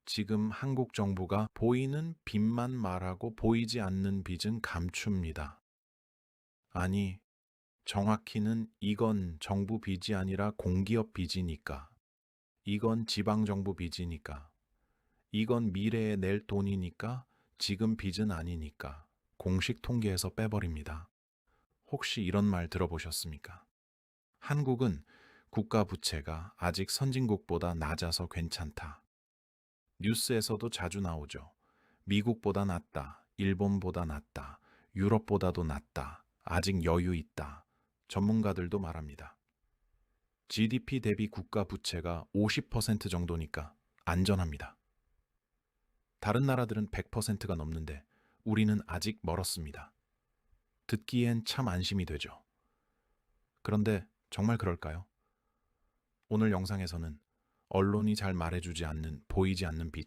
지금 한국 정부가 보이는 빚만 말하고 보이지 않는 빚은 감춥니다. 아니, 정확히는 이건 정부 빚이 아니라 공기업 빚이니까. 이건 지방정부 빚이니까. 이건 미래에 낼 돈이니까 지금 빚은 아니니까. 공식 통계에서 빼버립니다. 혹시 이런 말 들어보셨습니까? 한국은 국가 부채가 아직 선진국보다 낮아서 괜찮다. 뉴스에서도 자주 나오죠. 미국보다 낫다. 일본보다 낫다. 유럽보다도 낫다. 아직 여유 있다. 전문가들도 말합니다. GDP 대비 국가 부채가 50% 정도니까 안전합니다. 다른 나라들은 100%가 넘는데 우리는 아직 멀었습니다. 듣기엔 참 안심이 되죠. 그런데 정말 그럴까요? 오늘 영상에서는 언론이 잘 말해주지 않는 보이지 않는 빚,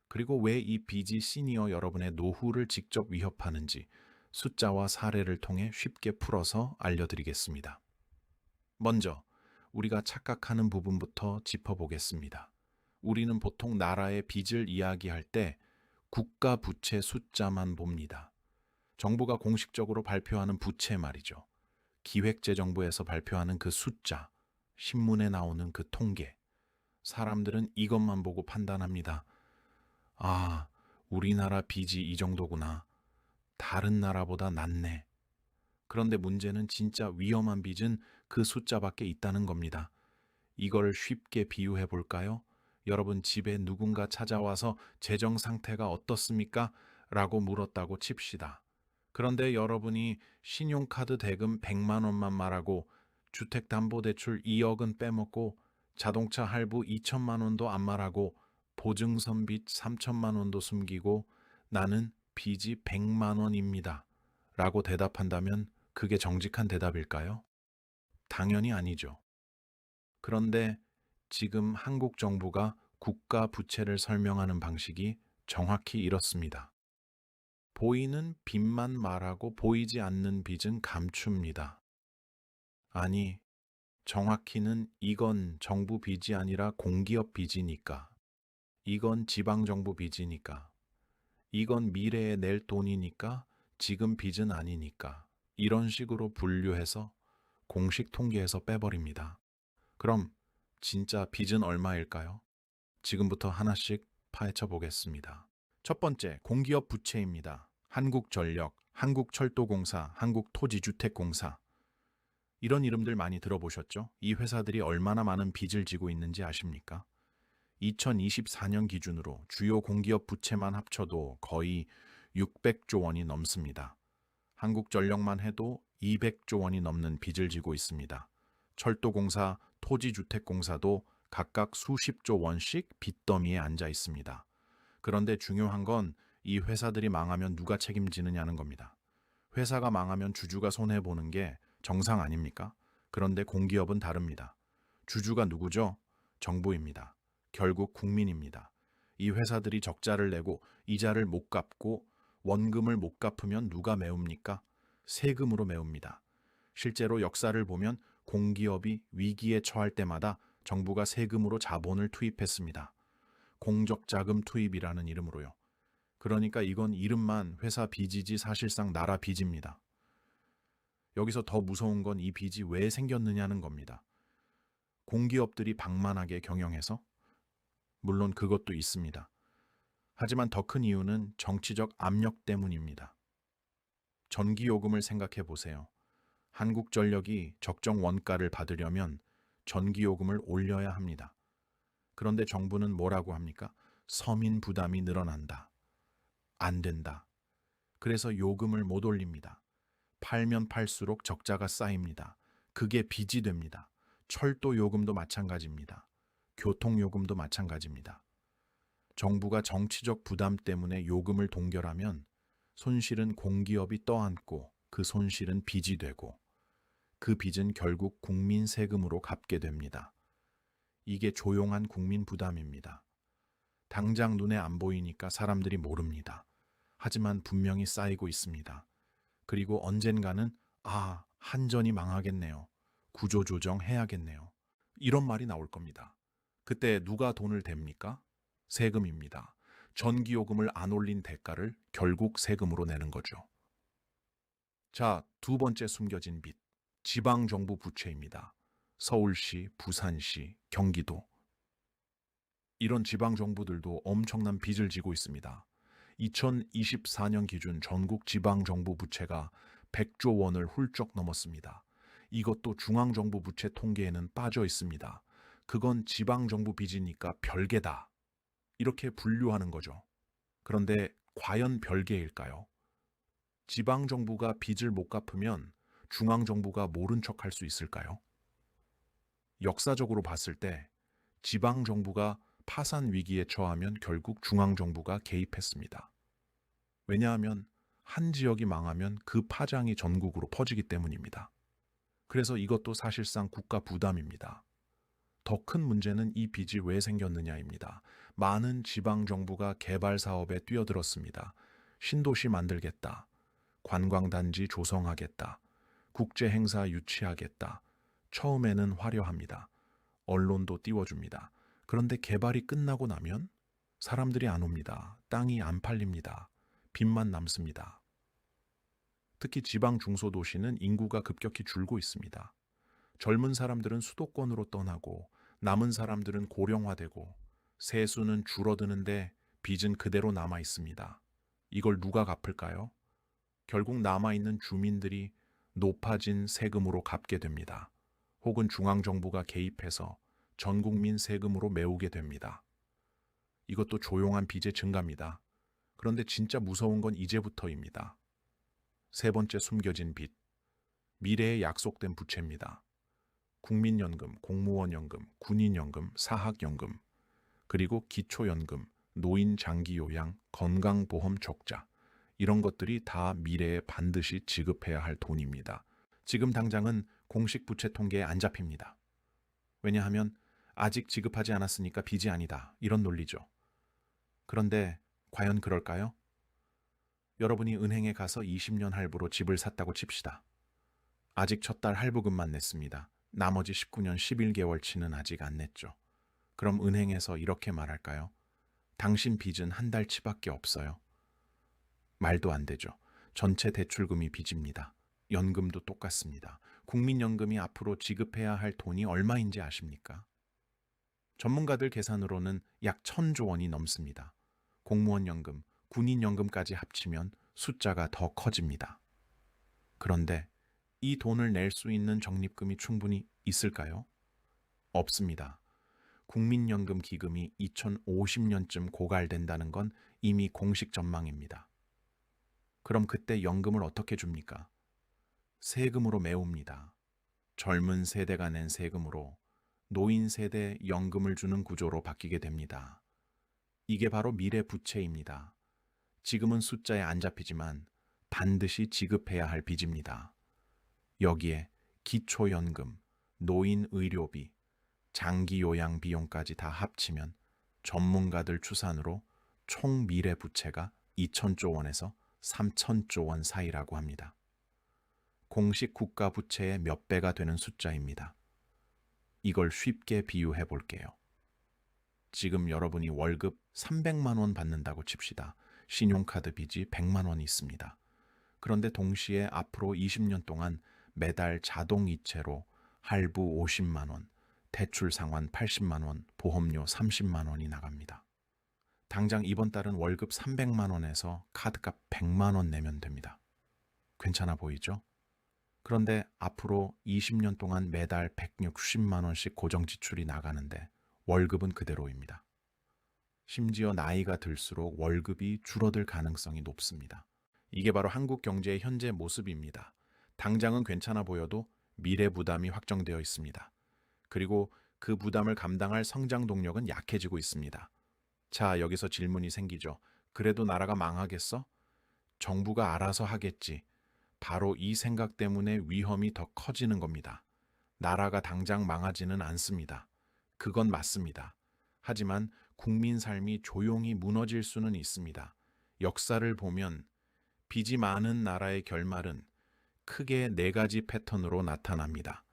그리고 왜 이 빚이 시니어 여러분의 노후를 직접 위협하는지 숫자와 사례를 통해 쉽게 풀어서 알려드리겠습니다. 먼저 우리가 착각하는 부분부터 짚어보겠습니다. 우리는 보통 나라의 빚을 이야기할 때 국가 부채 숫자만 봅니다. 정부가 공식적으로 발표하는 부채 말이죠. 기획재정부에서 발표하는 그 숫자, 신문에 나오는 그 통계. 사람들은 이것만 보고 판단합니다. 아, 우리나라 빚이 이 정도구나. 다른 나라보다 낫네. 그런데 문제는 진짜 위험한 빚은 그 숫자밖에 있다는 겁니다. 이걸 쉽게 비유해 볼까요? 여러분 집에 누군가 찾아와서 재정 상태가 어떻습니까? 라고 물었다고 칩시다. 그런데 여러분이 신용카드 대금 100만 원만 말하고 주택담보대출 2억은 빼먹고 자동차 할부 2천만 원도 안 말하고 보증선 빚 3천만 원도 숨기고 나는 빚이 100만 원입니다. 라고 대답한다면 그게 정직한 대답일까요? 당연히 아니죠. 그런데 지금 한국 정부가 국가 부채를 설명하는 방식이 정확히 이렇습니다. 보이는 빚만 말하고 보이지 않는 빚은 감춥니다. 아니, 정확히는 이건 정부 빚이 아니라 공기업 빚이니까. 이건 지방정부 빚이니까. 이건 미래에 낼 돈이니까 지금 빚은 아니니까. 이런 식으로 분류해서 공식 통계에서 빼버립니다. 그럼 진짜 빚은 얼마일까요? 지금부터 하나씩 파헤쳐 보겠습니다. 첫 번째, 공기업 부채입니다. 한국전력, 한국철도공사, 한국토지주택공사. 이런 이름들 많이 들어보셨죠? 이 회사들이 얼마나 많은 빚을 지고 있는지 아십니까? 2024년 기준으로 주요 공기업 부채만 합쳐도 거의 600조 원이 넘습니다. 한국전력만 해도 200조 원이 넘는 빚을 지고 있습니다. 철도공사, 토지주택공사도 각각 수십조 원씩 빚더미에 앉아 있습니다. 그런데 중요한 건 이 회사들이 망하면 누가 책임지느냐는 겁니다. 회사가 망하면 주주가 손해보는 게 정상 아닙니까? 그런데 공기업은 다릅니다. 주주가 누구죠? 정부입니다. 결국 국민입니다. 이 회사들이 적자를 내고 이자를 못 갚고 원금을 못 갚으면 누가 메웁니까? 세금으로 메웁니다. 실제로 역사를 보면 공기업이 위기에 처할 때마다 정부가 세금으로 자본을 투입했습니다. 공적자금 투입이라는 이름으로요. 그러니까 이건 이름만 회사 빚이지 사실상 나라 빚입니다. 여기서 더 무서운 건 이 빚이 왜 생겼느냐는 겁니다. 공기업들이 방만하게 경영해서? 물론 그것도 있습니다. 하지만 더 큰 이유는 정치적 압력 때문입니다. 전기요금을 생각해 보세요. 한국전력이 적정 원가를 받으려면 전기요금을 올려야 합니다. 그런데 정부는 뭐라고 합니까? 서민 부담이 늘어난다. 안 된다. 그래서 요금을 못 올립니다. 팔면 팔수록 적자가 쌓입니다. 그게 빚이 됩니다. 철도 요금도 마찬가지입니다. 교통 요금도 마찬가지입니다. 정부가 정치적 부담 때문에 요금을 동결하면 손실은 공기업이 떠안고 그 손실은 빚이 되고 그 빚은 결국 국민 세금으로 갚게 됩니다. 이게 조용한 국민 부담입니다. 당장 눈에 안 보이니까 사람들이 모릅니다. 하지만 분명히 쌓이고 있습니다. 그리고 언젠가는 한전이 망하겠네요. 구조조정 해야겠네요. 이런 말이 나올 겁니다. 그때 누가 돈을 댑니까? 세금입니다. 전기요금을 안 올린 대가를 결국 세금으로 내는 거죠. 자, 두 번째 숨겨진 빚. 지방정부 부채입니다. 서울시, 부산시, 경기도. 이런 지방정부들도 엄청난 빚을 지고 있습니다. 2024년 기준 전국 지방정부 부채가 100조 원을 훌쩍 넘었습니다. 이것도 중앙정부 부채 통계에는 빠져 있습니다. 그건 지방정부 빚이니까 별개다. 이렇게 분류하는 거죠. 그런데 과연 별개일까요? 지방정부가 빚을 못 갚으면 중앙정부가 모른 척 할 수 있을까요? 역사적으로 봤을 때 지방정부가 파산 위기에 처하면 결국 중앙정부가 개입했습니다. 왜냐하면 한 지역이 망하면 그 파장이 전국으로 퍼지기 때문입니다. 그래서 이것도 사실상 국가 부담입니다. 더 큰 문제는 이 빚이 왜 생겼느냐입니다. 많은 지방정부가 개발 사업에 뛰어들었습니다. 신도시 만들겠다. 관광단지 조성하겠다. 국제행사 유치하겠다. 처음에는 화려합니다. 언론도 띄워줍니다. 그런데 개발이 끝나고 나면 사람들이 안 옵니다. 땅이 안 팔립니다. 빚만 남습니다. 특히 지방 중소도시는 인구가 급격히 줄고 있습니다. 젊은 사람들은 수도권으로 떠나고 남은 사람들은 고령화되고 세수는 줄어드는데 빚은 그대로 남아 있습니다. 이걸 누가 갚을까요? 결국 남아있는 주민들이 높아진 세금으로 갚게 됩니다. 혹은 중앙정부가 개입해서 전 국민 세금으로 메우게 됩니다. 이것도 조용한 빚의 증가입니다. 그런데 진짜 무서운 건 이제부터입니다. 세 번째 숨겨진 빚. 미래에 약속된 부채입니다. 국민연금, 공무원연금, 군인연금, 사학연금, 그리고 기초연금, 노인 장기요양, 건강보험 적자. 이런 것들이 다 미래에 반드시 지급해야 할 돈입니다. 지금 당장은 공식 부채 통계에 안 잡힙니다. 왜냐하면 아직 지급하지 않았으니까 빚이 아니다. 이런 논리죠. 그런데 과연 그럴까요? 여러분이 은행에 가서 20년 할부로 집을 샀다고 칩시다. 아직 첫 달 할부금만 냈습니다. 나머지 19년 11개월치는 아직 안 냈죠. 그럼 은행에서 이렇게 말할까요? 당신 빚은 한 달치밖에 없어요. 말도 안 되죠. 전체 대출금이 빚입니다. 연금도 똑같습니다. 국민연금이 앞으로 지급해야 할 돈이 얼마인지 아십니까? 전문가들 계산으로는 약 1,000조 원이 넘습니다. 공무원연금, 군인연금까지 합치면 숫자가 더 커집니다. 그런데 이 돈을 낼 수 있는 적립금이 충분히 있을까요? 없습니다. 국민연금 기금이 2050년쯤 고갈된다는 건 이미 공식 전망입니다. 그럼 그때 연금을 어떻게 줍니까? 세금으로 메웁니다. 젊은 세대가 낸 세금으로 노인 세대 연금을 주는 구조로 바뀌게 됩니다. 이게 바로 미래 부채입니다. 지금은 숫자에 안 잡히지만 반드시 지급해야 할 빚입니다. 여기에 기초연금, 노인 의료비, 장기 요양 비용까지 다 합치면 전문가들 추산으로 총 미래 부채가 2,000조 원에서 3,000조 원 사이라고 합니다. 공식 국가 부채의 몇 배가 되는 숫자입니다. 이걸 쉽게 비유해 볼게요. 지금 여러분이 월급 300만 원 받는다고 칩시다. 신용카드 빚이 100만 원이 있습니다. 그런데 동시에 앞으로 20년 동안 매달 자동이체로 할부 50만 원, 대출 상환 80만 원, 보험료 30만 원이 나갑니다. 당장 이번 달은 월급 300만 원에서 카드값 100만 원 내면 됩니다. 괜찮아 보이죠? 그런데 앞으로 20년 동안 매달 160만 원씩 고정 지출이 나가는데 월급은 그대로입니다. 심지어 나이가 들수록 월급이 줄어들 가능성이 높습니다. 이게 바로 한국 경제의 현재 모습입니다. 당장은 괜찮아 보여도 미래 부담이 확정되어 있습니다. 그리고 그 부담을 감당할 성장 동력은 약해지고 있습니다. 자, 여기서 질문이 생기죠. 그래도 나라가 망하겠어? 정부가 알아서 하겠지. 바로 이 생각 때문에 위험이 더 커지는 겁니다. 나라가 당장 망하지는 않습니다. 그건 맞습니다. 하지만 국민 삶이 조용히 무너질 수는 있습니다. 역사를 보면 빚이 많은 나라의 결말은 크게 네 가지 패턴으로 나타납니다.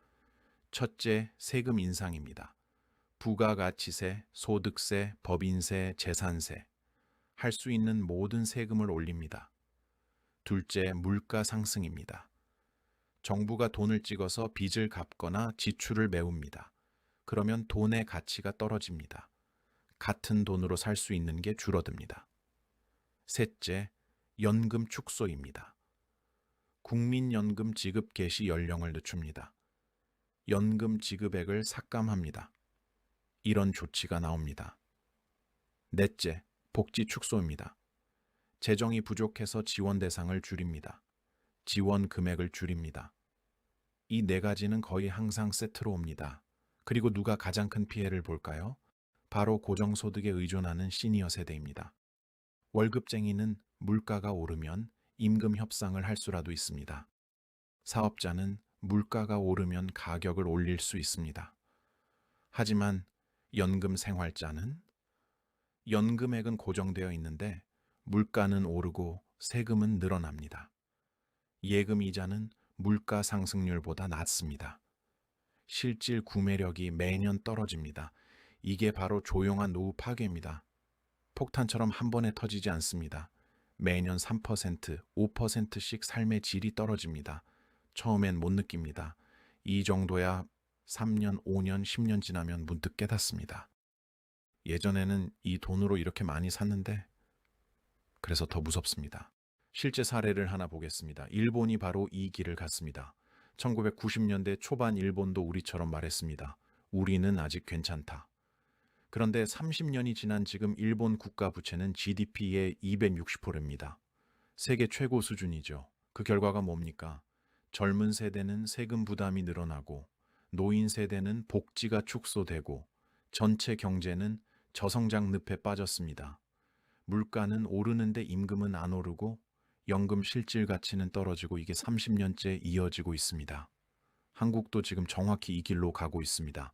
첫째, 세금 인상입니다. 부가가치세, 소득세, 법인세, 재산세, 할 수 있는 모든 세금을 올립니다. 둘째, 물가 상승입니다. 정부가 돈을 찍어서 빚을 갚거나 지출을 메웁니다. 그러면 돈의 가치가 떨어집니다. 같은 돈으로 살 수 있는 게 줄어듭니다. 셋째, 연금 축소입니다. 국민연금 지급 개시 연령을 늦춥니다. 연금 지급액을 삭감합니다. 이런 조치가 나옵니다. 넷째, 복지 축소입니다. 재정이 부족해서 지원 대상을 줄입니다. 지원 금액을 줄입니다. 이 네 가지는 거의 항상 세트로 옵니다. 그리고 누가 가장 큰 피해를 볼까요? 바로 고정소득에 의존하는 시니어 세대입니다. 월급쟁이는 물가가 오르면 임금 협상을 할 수라도 있습니다. 사업자는 물가가 오르면 가격을 올릴 수 있습니다. 하지만 연금 생활자는 연금액은 고정되어 있는데 물가는 오르고 세금은 늘어납니다. 예금 이자는 물가 상승률보다 낮습니다. 실질 구매력이 매년 떨어집니다. 이게 바로 조용한 노후 파괴입니다. 폭탄처럼 한 번에 터지지 않습니다. 매년 3%, 5%씩 삶의 질이 떨어집니다. 처음엔 못 느낍니다. 이 정도야 3년, 5년, 10년 지나면 문득 깨닫습니다. 예전에는 이 돈으로 이렇게 많이 샀는데 그래서 더 무섭습니다. 실제 사례를 하나 보겠습니다. 일본이 바로 이 길을 갔습니다. 1990년대 초반 일본도 우리처럼 말했습니다. 우리는 아직 괜찮다. 그런데 30년이 지난 지금 일본 국가 부채는 GDP의 260%입니다. 세계 최고 수준이죠. 그 결과가 뭡니까? 젊은 세대는 세금 부담이 늘어나고 노인 세대는 복지가 축소되고 전체 경제는 저성장 늪에 빠졌습니다. 물가는 오르는데 임금은 안 오르고 연금 실질 가치는 떨어지고 이게 30년째 이어지고 있습니다. 한국도 지금 정확히 이 길로 가고 있습니다.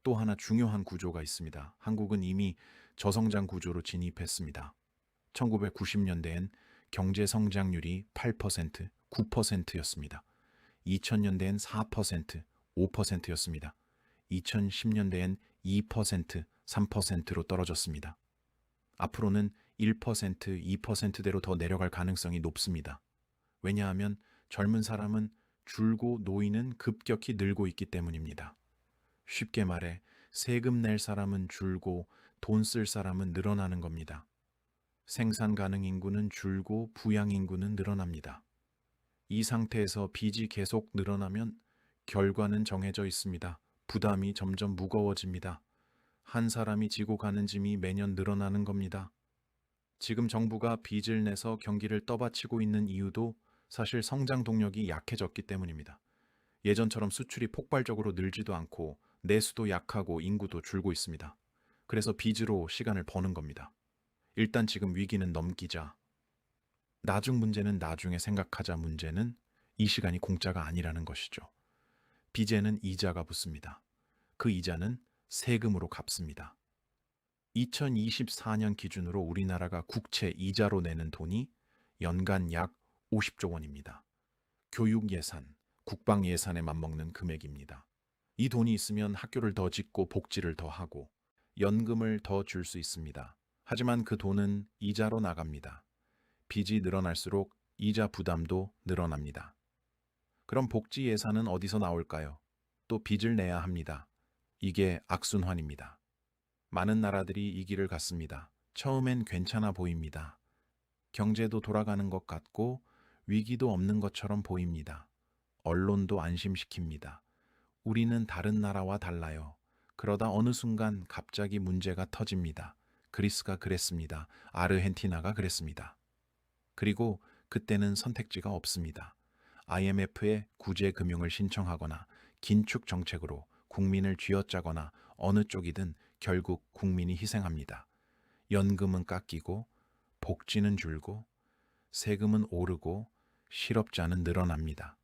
또 하나 중요한 구조가 있습니다. 한국은 이미 저성장 구조로 진입했습니다. 1990년대엔 경제 성장률이 8%, 9%였습니다. 2000년대엔 4%, 5%였습니다. 2010년대엔 2%, 3%로 떨어졌습니다. 앞으로는 1%, 2%대로 더 내려갈 가능성이 높습니다. 왜냐하면 젊은 사람은 줄고 노인은 급격히 늘고 있기 때문입니다. 쉽게 말해 세금 낼 사람은 줄고 돈 쓸 사람은 늘어나는 겁니다. 생산 가능 인구는 줄고 부양 인구는 늘어납니다. 이 상태에서 빚이 계속 늘어나면 결과는 정해져 있습니다. 부담이 점점 무거워집니다. 한 사람이 지고 가는 짐이 매년 늘어나는 겁니다. 지금 정부가 빚을 내서 경기를 떠받치고 있는 이유도 사실 성장 동력이 약해졌기 때문입니다. 예전처럼 수출이 폭발적으로 늘지도 않고 내수도 약하고 인구도 줄고 있습니다. 그래서 빚으로 시간을 버는 겁니다. 일단 지금 위기는 넘기자. 나중 문제는 나중에 생각하자 문제는 이 시간이 공짜가 아니라는 것이죠. 빚에는 이자가 붙습니다. 그 이자는 세금으로 갚습니다. 2024년 기준으로 우리나라가 국채 이자로 내는 돈이 연간 약 50조 원입니다. 교육 예산, 국방 예산에 맞먹는 금액입니다. 이 돈이 있으면 학교를 더 짓고 복지를 더 하고 연금을 더 줄 수 있습니다. 하지만 그 돈은 이자로 나갑니다. 빚이 늘어날수록 이자 부담도 늘어납니다. 그럼 복지 예산은 어디서 나올까요? 또 빚을 내야 합니다. 이게 악순환입니다. 많은 나라들이 이 길을 갔습니다. 처음엔 괜찮아 보입니다. 경제도 돌아가는 것 같고 위기도 없는 것처럼 보입니다. 언론도 안심시킵니다. 우리는 다른 나라와 달라요. 그러다 어느 순간 갑자기 문제가 터집니다. 그리스가 그랬습니다. 아르헨티나가 그랬습니다. 그리고 그때는 선택지가 없습니다. IMF에 구제 금융을 신청하거나 긴축 정책으로 국민을 쥐어짜거나 어느 쪽이든 결국 국민이 희생합니다. 연금은 깎이고 복지는 줄고 세금은 오르고 실업자는 늘어납니다.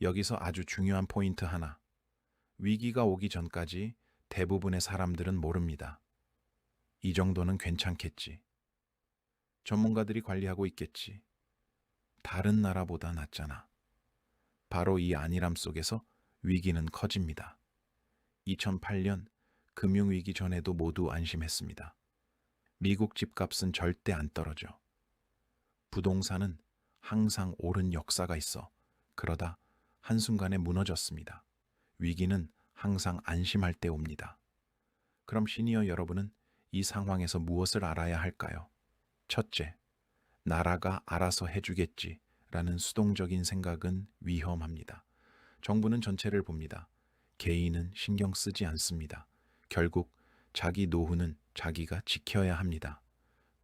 여기서 아주 중요한 포인트 하나. 위기가 오기 전까지 대부분의 사람들은 모릅니다. 이 정도는 괜찮겠지. 전문가들이 관리하고 있겠지. 다른 나라보다 낫잖아. 바로 이 안일함 속에서 위기는 커집니다. 2008년 금융위기 전에도 모두 안심했습니다. 미국 집값은 절대 안 떨어져. 부동산은 항상 오른 역사가 있어. 그러다 한순간에 무너졌습니다. 위기는 항상 안심할 때 옵니다. 그럼 시니어 여러분은 이 상황에서 무엇을 알아야 할까요? 첫째, 나라가 알아서 해주겠지 라는 수동적인 생각은 위험합니다. 정부는 전체를 봅니다. 개인은 신경 쓰지 않습니다. 결국 자기 노후는 자기가 지켜야 합니다.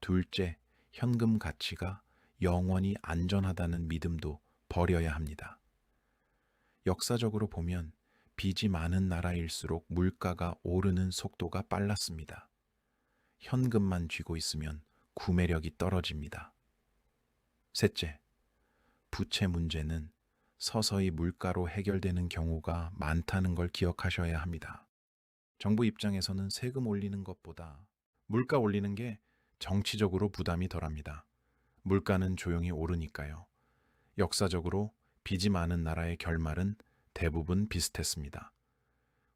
둘째, 현금 가치가 영원히 안전하다는 믿음도 버려야 합니다. 역사적으로 보면 빚이 많은 나라일수록 물가가 오르는 속도가 빨랐습니다. 현금만 쥐고 있으면 구매력이 떨어집니다. 셋째, 부채 문제는 서서히 물가로 해결되는 경우가 많다는 걸 기억하셔야 합니다. 정부 입장에서는 세금 올리는 것보다 물가 올리는 게 정치적으로 부담이 덜합니다. 물가는 조용히 오르니까요. 역사적으로 빚이 많은 나라의 결말은 대부분 비슷했습니다.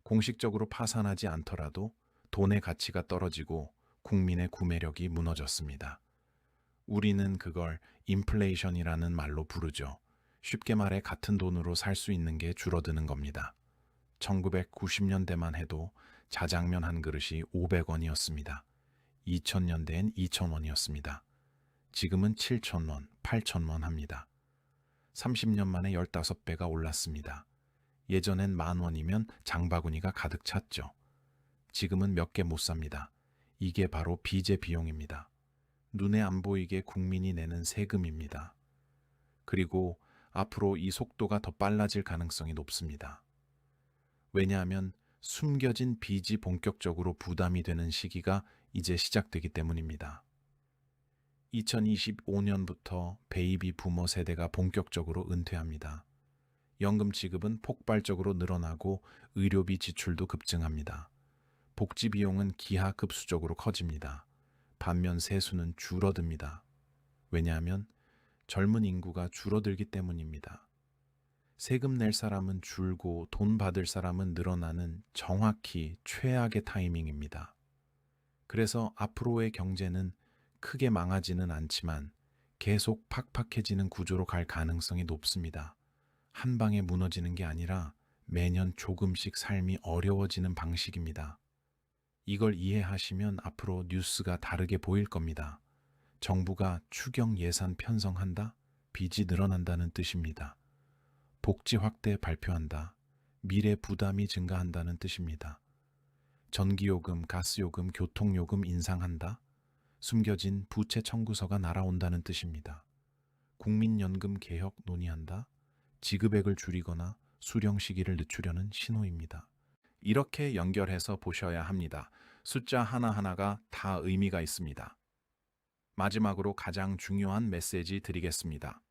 공식적으로 파산하지 않더라도 돈의 가치가 떨어지고 국민의 구매력이 무너졌습니다. 우리는 그걸 인플레이션이라는 말로 부르죠. 쉽게 말해 같은 돈으로 살 수 있는 게 줄어드는 겁니다. 1990년대만 해도 자장면 한 그릇이 500원이었습니다. 2000년대엔 2000원이었습니다. 지금은 7000원, 8000원 합니다. 30년 만에 15배가 올랐습니다. 예전엔 10,000원이면 장바구니가 가득 찼죠. 지금은 몇 개 못 삽니다. 이게 바로 빚의 비용입니다. 눈에 안 보이게 국민이 내는 세금입니다. 그리고 앞으로 이 속도가 더 빨라질 가능성이 높습니다. 왜냐하면 숨겨진 빚이 본격적으로 부담이 되는 시기가 이제 시작되기 때문입니다. 2025년부터 베이비 부머 세대가 본격적으로 은퇴합니다. 연금 지급은 폭발적으로 늘어나고 의료비 지출도 급증합니다. 복지 비용은 기하급수적으로 커집니다. 반면 세수는 줄어듭니다. 왜냐하면 젊은 인구가 줄어들기 때문입니다. 세금 낼 사람은 줄고 돈 받을 사람은 늘어나는 정확히 최악의 타이밍입니다. 그래서 앞으로의 경제는 크게 망하지는 않지만 계속 팍팍해지는 구조로 갈 가능성이 높습니다. 한 방에 무너지는 게 아니라 매년 조금씩 삶이 어려워지는 방식입니다. 이걸 이해하시면 앞으로 뉴스가 다르게 보일 겁니다. 정부가 추경 예산 편성한다? 빚이 늘어난다는 뜻입니다. 복지 확대 발표한다? 미래 부담이 증가한다는 뜻입니다. 전기요금, 가스요금, 교통요금 인상한다? 숨겨진 부채 청구서가 날아온다는 뜻입니다. 국민연금 개혁 논의한다? 지급액을 줄이거나 수령 시기를 늦추려는 신호입니다. 이렇게 연결해서 보셔야 합니다. 숫자 하나하나가 다 의미가 있습니다. 마지막으로 가장 중요한 메시지 드리겠습니다.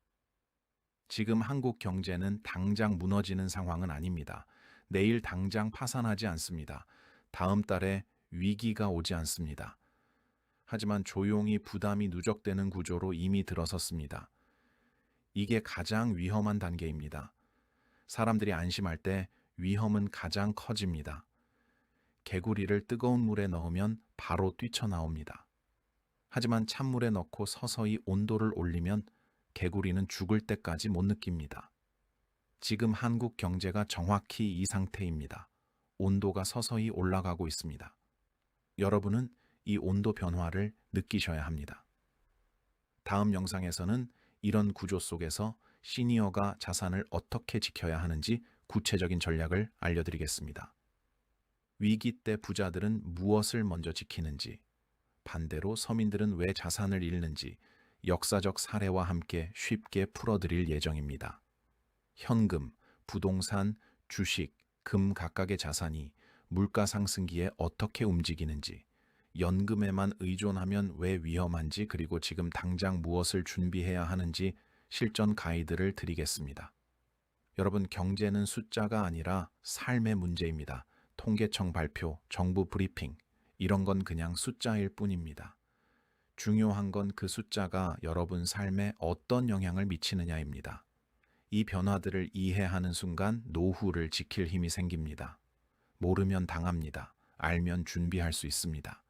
지금 한국 경제는 당장 무너지는 상황은 아닙니다. 내일 당장 파산하지 않습니다. 다음 달에 위기가 오지 않습니다. 하지만 조용히 부담이 누적되는 구조로 이미 들어섰습니다. 이게 가장 위험한 단계입니다. 사람들이 안심할 때 위험은 가장 커집니다. 개구리를 뜨거운 물에 넣으면 바로 뛰쳐나옵니다. 하지만 찬물에 넣고 서서히 온도를 올리면 개구리는 죽을 때까지 못 느낍니다. 지금 한국 경제가 정확히 이 상태입니다. 온도가 서서히 올라가고 있습니다. 여러분은 이 온도 변화를 느끼셔야 합니다. 다음 영상에서는 이런 구조 속에서 시니어가 자산을 어떻게 지켜야 하는지 구체적인 전략을 알려드리겠습니다. 위기 때 부자들은 무엇을 먼저 지키는지, 반대로 서민들은 왜 자산을 잃는지 역사적 사례와 함께 쉽게 풀어드릴 예정입니다. 현금, 부동산, 주식, 금 각각의 자산이 물가 상승기에 어떻게 움직이는지, 연금에만 의존하면 왜 위험한지, 그리고 지금 당장 무엇을 준비해야 하는지 실전 가이드를 드리겠습니다. 여러분, 경제는 숫자가 아니라 삶의 문제입니다. 통계청 발표, 정부 브리핑, 이런 건 그냥 숫자일 뿐입니다. 중요한 건 그 숫자가 여러분 삶에 어떤 영향을 미치느냐입니다. 이 변화들을 이해하는 순간 노후를 지킬 힘이 생깁니다. 모르면 당합니다. 알면 준비할 수 있습니다.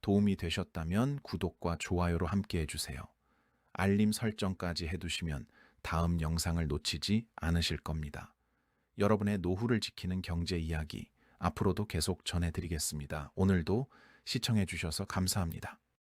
도움이 되셨다면 구독과 좋아요로 함께 해주세요. 알림 설정까지 해두시면 다음 영상을 놓치지 않으실 겁니다. 여러분의 노후를 지키는 경제 이야기 앞으로도 계속 전해드리겠습니다. 오늘도 시청해주셔서 감사합니다.